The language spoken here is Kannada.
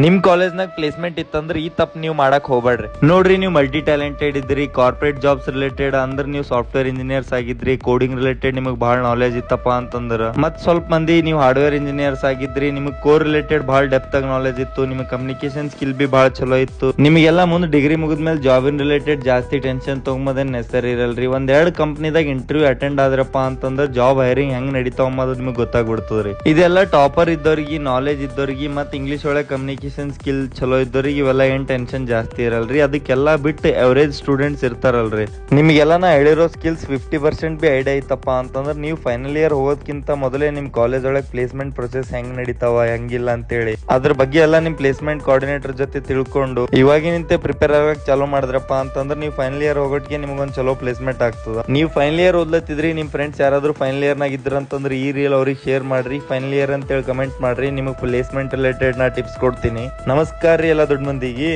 ನಿಮ್ ಕಾಲೇಜ್ನಾಗ ಪ್ಲೇಸ್ಮೆಂಟ್ ಇತ್ತಂದ್ರೆ ಈ ತಪ್ಪು ನೀವು ಮಾಡಕ್ ಹೋಗ್ಬೇಡ್ರಿ. ನೋಡ್ರಿ, ನೀವು ಮಲ್ಟಿ ಟ್ಯಾಲೆಂಟೆಡ್ ಇದ್ರಿ, ಕಾರ್ಪೊರೇಟ್ ಜಾಬ್ಸ್ ರಿಲೇಟೆಡ್ ಅಂದ್ರೆ ನೀವು ಸಾಫ್ಟ್ವೇರ್ ಇಂಜಿನಿಯರ್ಸ್ ಆಗಿದ್ರಿ, ಕೋಡಿಂಗ್ ರಿಲೇಟೆಡ್ ನಿಮಗೆ ಬಹಳ ನಾಲೆಜ್ ಇತ್ತಪ್ಪ ಅಂತಂದ್ರ, ಮತ್ ಸ್ವಲ್ಪ ಮಂದಿ ನೀವು ಹಾರ್ಡ್ವೇರ್ ಇಂಜಿನಿಯರ್ಸ್ ಆಗಿದ್ರಿ, ನಿಮಗೆ ಕೋರ್ ರಿಲೇಟೆಡ್ ಬಹಳ ಡೆಪ್ತ್ ಆಗಿ ನಾಲೆಜ್ ಇತ್ತು, ನಿಮಗೆ ಕಮ್ಯುನಿಕೇಶನ್ ಸ್ಕಿಲ್ ಬಿ ಬಹಳ ಚಲೋ ಇತ್ತು. ನಿಮಗೆಲ್ಲ ಮುಂದೆ ಡಿಗ್ರಿ ಮುಗಿದ್ಮೇಲೆ ಜಾಬ್ ಇನ್ ರಿಲೇಟೆಡ್ ಜಾಸ್ತಿ ಟೆನ್ಷನ್ ತಗೊಂಬೋದೇನ್ ನೆಸರಿ ಇರಲ್ರಿ. ಒಂದೆರಡು ಕಂಪ್ನಿದಾಗ ಇಂಟರ್ವ್ಯೂ ಅಟೆಂಡ್ ಆದ್ರಪ್ಪ ಅಂತಂದ್ರೆ ಜಾಬ್ ಹೈರಿಂಗ್ ಹೆಂಗ್ ನಡೀತಾವ ಅನ್ನೋದು ನಿಮಗೆ ಗೊತ್ತಾಗ್ಬಿಡ್ತದ್ರಿ. ಇದೆಲ್ಲ ಟಾಪರ್ ಇದ್ದವ್ರಿಗೆ, ನಾಲೆಜ್ ಇದ್ದವ್ರಿಗೆ, ಮತ್ ಇಂಗ್ಲಿಷ್ ಒಳಗೆ ಕಮ್ಯುನಿಕೇಶನ್ ಸ್ಕಿಲ್ ಚಲೋ ಇದ್ದವ್ರಿಗೆ ಇವೆಲ್ಲ ಏನ್ ಟೆನ್ಷನ್ ಜಾಸ್ತಿ ಇರಲ್ರಿ. ಅದಕ್ಕೆಲ್ಲ ಬಿಟ್ಟು ಎವರೇಜ್ ಸ್ಟೂಡೆಂಟ್ಸ್ ಇರ್ತಾರಲ್ರಿ, ನಿಮಗೆಲ್ಲ ನಾ ಹೇಳಿರೋ ಸ್ಕಿಲ್ಸ್ 50% ಬಿ ಐಡಿಯಾ ಐತಪ್ಪ ಅಂತಂದ್ರೆ ನೀವು ಫೈನಲ್ ಇಯರ್ ಹೋಗೋದಕ್ಕಿಂತ ಮೊದಲೇ ನಿಮ್ ಕಾಲೇಜ್ ಒಳಗೆ ಪ್ಲೇಸ್ಮೆಂಟ್ ಪ್ರೊಸೆಸ್ ಹೆಂಗ್ ನಡೀತಾವ ಹೆಂಗಿಲ್ಲ ಅಂತೇಳಿ ಅದ್ರ ಬಗ್ಗೆ ಎಲ್ಲ ನಿಮ್ ಪ್ಲೇಸ್ಮೆಂಟ್ ಕೋಆರ್ಡಿನೇಟರ್ ಜೊತೆ ತಿಳ್ಕೊಂಡು ಇವಾಗಿನಿಂತೆ ಪ್ರಿಪೇರ್ ಆಗಕ್ ಚಾಲೂ ಮಾಡಿದ್ರಪ್ಪ ಅಂತಂದ್ರೆ ನೀವು ಫೈನಲ್ ಇಯರ್ ಹೋಗೋಟಿಗೆ ನಿಮ್ಗೊಂದ್ ಚಲೋ ಪ್ಲೇಸ್ಮೆಂಟ್ ಆಗ್ತದ. ನೀವು ಫೈನಲ್ ಇಯರ್ ಓದ್ಲತ್ತಿದ್ರಿ, ನಿಮ್ ಫ್ರೆಂಡ್ಸ್ ಯಾರಾದ್ರೂ ಫೈನಲ್ ಇಯರ್ ನಾಗ ಇದ್ರಂತಂದ್ರೆ ಈ ರೀಲ್ ಅವ್ರಿಗೆ ಶೇರ್ ಮಾಡ್ರಿ, ಫೈನಲ್ ಇಯರ್ ಅಂತೇಳಿ ಕಮೆಂಟ್ ಮಾಡ್ರಿ, ನಿಮಗೆ ಪ್ಲೇಸ್ಮೆಂಟ್ ರಿಲೇಟೆಡ್ ನಾ ಟಿಪ್ಸ್ ಕೊಡ್ತೀನಿ. ನಮಸ್ಕಾರ ರೀ ಎಲ್ಲ ದೊಡ್ಡ ಮಂದಿಗೆ.